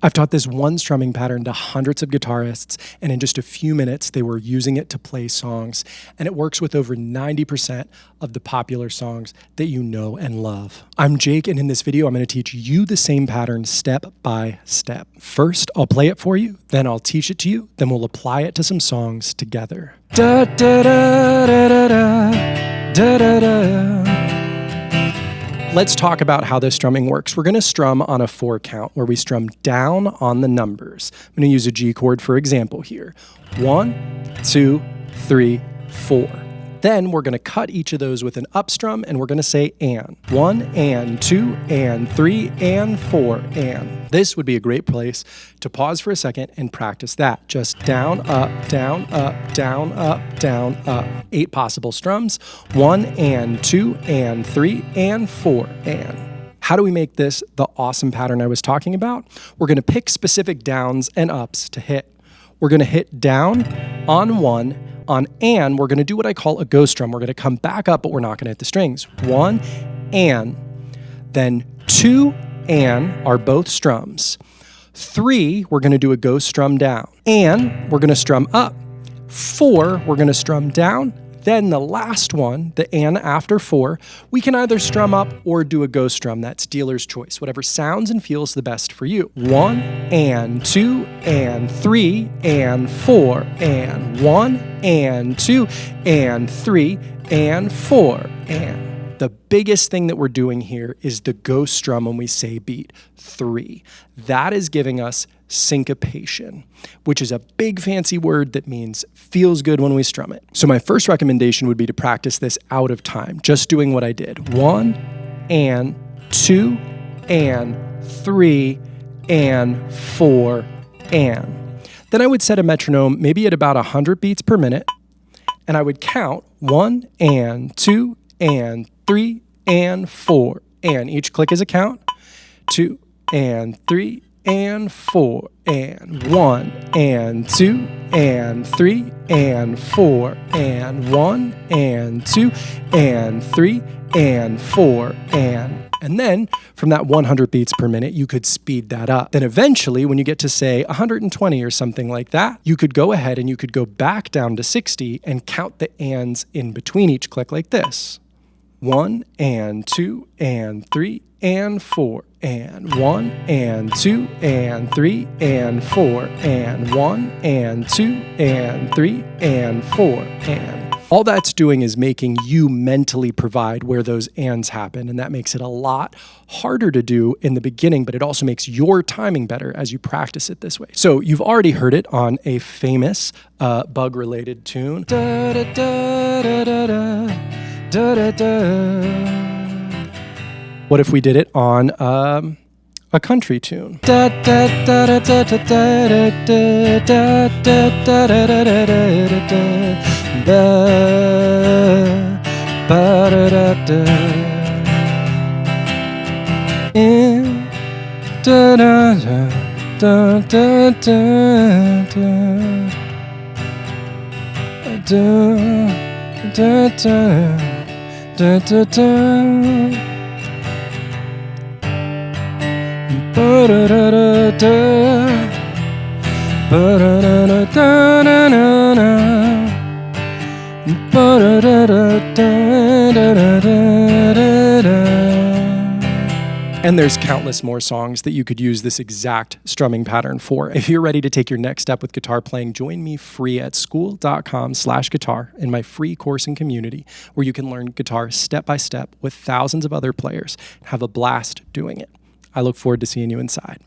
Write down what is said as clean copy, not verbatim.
I've taught this one strumming pattern to hundreds of guitarists, and in just a few minutes, they were using it to play songs. And it works with over 90% of the popular songs that you know and love. I'm Jake, and in this video, I'm going to teach you the same pattern step by step. First, I'll play it for you, then I'll teach it to you, then we'll apply it to some songs together. Da da da da da da da da da. Let's talk about how this strumming works. We're going to strum on a 4 count where we strum down on the numbers. I'm going to use a G chord for example here. 1, 2, 3, 4. Then we're going to cut each of those with an up strum and we're going to say and. 1 and 2 and 3 and 4 and. This would be a great place to pause for a second and practice that. Just down, up, down, up, down, up, down, up. 8 possible strums. 1 and 2 and 3 and 4 and. How do we make this the awesome pattern I was talking about? We're going to pick specific downs and ups to hit. We're going to hit down on 1. On and, we're going to do what I call a ghost strum. We're going to come back up, but we're not going to hit the strings. 1 and, then 2 and are both strums. 3, we're going to do a ghost strum down. And we're going to strum up. 4, we're going to strum down. Then the last one, the and after 4, we can either strum up or do a ghost strum. That's dealer's choice, whatever sounds and feels the best for you. 1 and 2 and 3 and 4 and 1 and 2 and 3 and 4 and. The biggest thing that we're doing here is the ghost strum when we say beat 3. That is giving us syncopation, which is a big fancy word that means feels good when we strum it. So my first recommendation would be to practice this out of time, just doing what I did. 1 and 2 and 3 and 4 and. Then I would set a metronome maybe at about 100 beats per minute, and I would count 1 and 2 and 3 and 4 and. Each click is a count. 2 and 3 and 4 and 1 and 2 and 3 and 4 and 1 and 2 and 3 and 4 and. And then from that 100 beats per minute, you could speed that up. Then eventually, when you get to say 120 or something like that, you could go ahead and you could go back down to 60 and count the ands in between each click like this. 1 and 2 and 3 and 4 and 1 and 2 and 3 and 4 and 1 and 2 and 3 and 4 and. All that's doing is making you mentally provide where those ands happen, and that makes it a lot harder to do in the beginning, but it also makes your timing better as you practice it this way. So you've already heard it on a famous bug-related tune. Da, da, da, da, da, da, da, da, da. What if we did it on a country tune? Da, da, da, da, da, da, da, da, da, da, da, da, da, da, da, da. Ba, ba, da, da, da. In, da, da, da, da, da, da, da, da, da, da, da. Ba da da da da, ba da da da da da da da. And there's countless more songs that you could use this exact strumming pattern for. If you're ready to take your next step with guitar playing, join me free at school.com/guitar in my free course and community where you can learn guitar step by step with thousands of other players and have a blast doing it. I look forward to seeing you inside.